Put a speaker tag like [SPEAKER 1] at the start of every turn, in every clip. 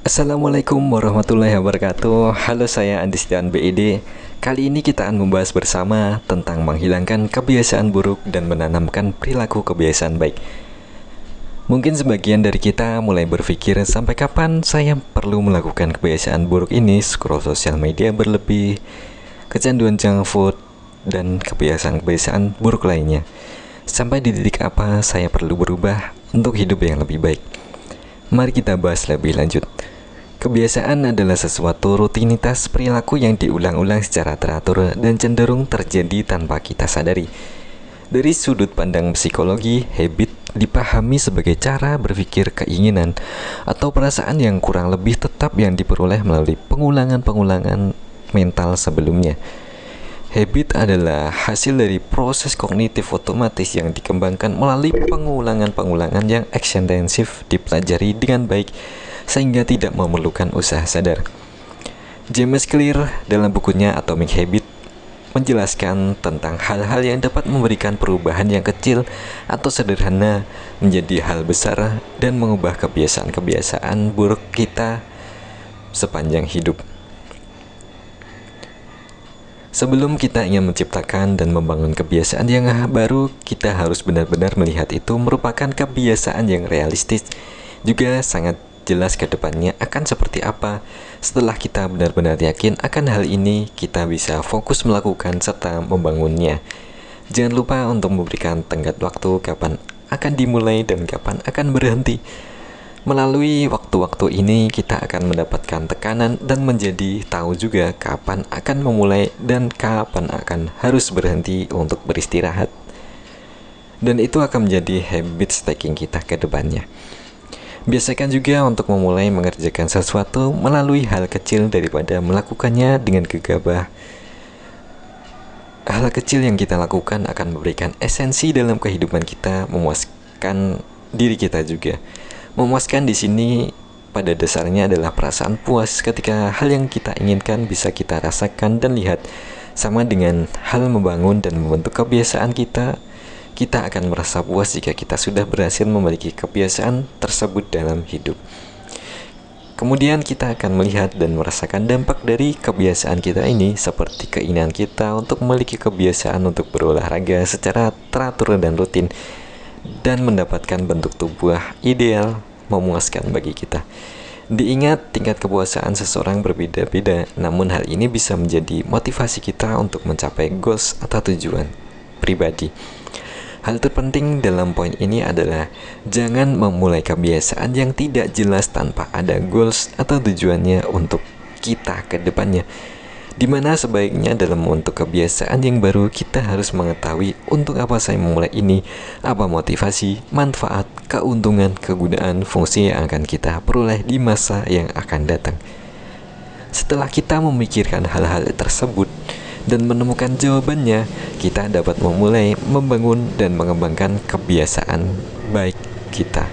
[SPEAKER 1] Assalamualaikum warahmatullahi wabarakatuh. Halo, saya Andi Setiawan BID. Kali ini kita akan membahas bersama tentang menghilangkan kebiasaan buruk dan menanamkan perilaku kebiasaan baik. Mungkin sebagian dari kita mulai berpikir, sampai kapan saya perlu melakukan kebiasaan buruk ini, scroll sosial media berlebih, kecanduan junk food, dan kebiasaan-kebiasaan buruk lainnya. Sampai di titik apa saya perlu berubah untuk hidup yang lebih baik? Mari kita bahas lebih lanjut. Kebiasaan adalah sesuatu rutinitas perilaku yang diulang-ulang secara teratur dan cenderung terjadi tanpa kita sadari. Dari sudut pandang psikologi, habit dipahami sebagai cara berpikir, keinginan, atau perasaan yang kurang lebih tetap yang diperoleh melalui pengulangan-pengulangan mental sebelumnya. Habit adalah hasil dari proses kognitif otomatis yang dikembangkan melalui pengulangan-pengulangan yang ekstensif dipelajari dengan baik sehingga tidak memerlukan usaha sadar. James Clear dalam bukunya Atomic Habit menjelaskan tentang hal-hal yang dapat memberikan perubahan yang kecil atau sederhana menjadi hal besar dan mengubah kebiasaan-kebiasaan buruk kita sepanjang hidup. Sebelum kita ingin menciptakan dan membangun kebiasaan yang baru, kita harus benar-benar melihat itu merupakan kebiasaan yang realistis, juga sangat jelas ke depannya akan seperti apa. Setelah kita benar-benar yakin akan hal ini, kita bisa fokus melakukan serta membangunnya. Jangan lupa untuk memberikan tenggat waktu kapan akan dimulai dan kapan akan berhenti. Melalui waktu-waktu ini, kita akan mendapatkan tekanan dan menjadi tahu juga kapan akan memulai dan kapan akan harus berhenti untuk beristirahat. Dan itu akan menjadi habit stacking kita ke depannya. Biasakan juga untuk memulai mengerjakan sesuatu melalui hal kecil daripada melakukannya dengan gegabah. Hal kecil yang kita lakukan akan memberikan esensi dalam kehidupan kita, memuaskan diri kita juga. Memuaskan di sini pada dasarnya adalah perasaan puas ketika hal yang kita inginkan bisa kita rasakan dan lihat. Sama dengan hal membangun dan membentuk kebiasaan kita akan merasa puas jika kita sudah berhasil memiliki kebiasaan tersebut dalam hidup. Kemudian kita akan melihat dan merasakan dampak dari kebiasaan kita ini, seperti keinginan kita untuk memiliki kebiasaan untuk berolahraga secara teratur dan rutin, dan mendapatkan bentuk tubuh ideal memuaskan bagi kita. Diingat, tingkat kepuasan seseorang berbeda-beda, namun hal ini bisa menjadi motivasi kita untuk mencapai goals atau tujuan pribadi. Hal terpenting dalam poin ini adalah jangan memulai kebiasaan yang tidak jelas tanpa ada goals atau tujuannya untuk kita ke depannya. Dimana sebaiknya dalam membentuk kebiasaan yang baru, kita harus mengetahui untuk apa saya memulai ini, apa motivasi, manfaat, keuntungan, kegunaan, fungsi yang akan kita peroleh di masa yang akan datang. Setelah kita memikirkan hal-hal tersebut dan menemukan jawabannya, kita dapat memulai membangun dan mengembangkan kebiasaan baik kita.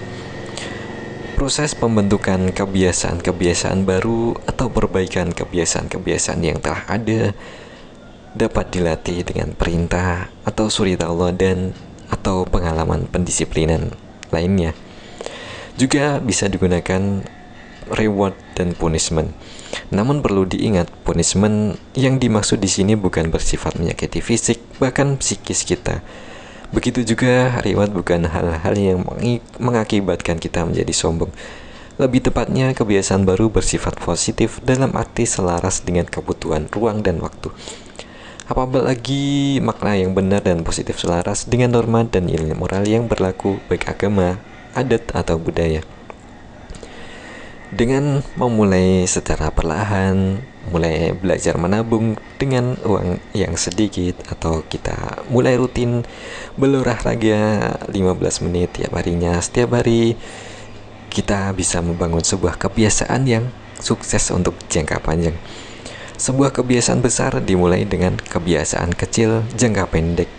[SPEAKER 1] Proses pembentukan kebiasaan-kebiasaan baru atau perbaikan kebiasaan-kebiasaan yang telah ada dapat dilatih dengan perintah atau suri tauladan atau pengalaman pendisiplinan lainnya. Juga bisa digunakan reward dan punishment. Namun perlu diingat, punishment yang dimaksud di sini bukan bersifat menyakiti fisik, bahkan psikis kita. Begitu juga reward bukan hal-hal yang mengakibatkan kita menjadi sombong. Lebih tepatnya, kebiasaan baru bersifat positif dalam arti selaras dengan kebutuhan ruang dan waktu. Apalagi makna yang benar dan positif selaras dengan norma dan nilai moral yang berlaku baik agama, adat, atau budaya. Dengan memulai secara perlahan, mulai belajar menabung dengan uang yang sedikit, atau kita mulai rutin berolahraga 15 menit tiap harinya setiap hari, kita bisa membangun sebuah kebiasaan yang sukses untuk jangka panjang. Sebuah kebiasaan besar dimulai dengan kebiasaan kecil jangka pendek.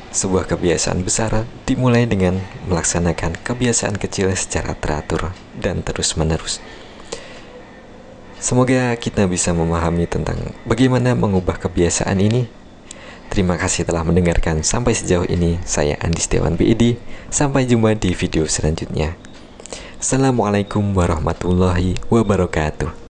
[SPEAKER 1] Sebuah kebiasaan besar dimulai dengan melaksanakan kebiasaan kecil secara teratur dan terus-menerus. Semoga kita bisa memahami tentang bagaimana mengubah kebiasaan ini. Terima kasih telah mendengarkan sampai sejauh ini. Saya Andi Setiawan BID. Sampai jumpa di video selanjutnya. Assalamualaikum warahmatullahi wabarakatuh.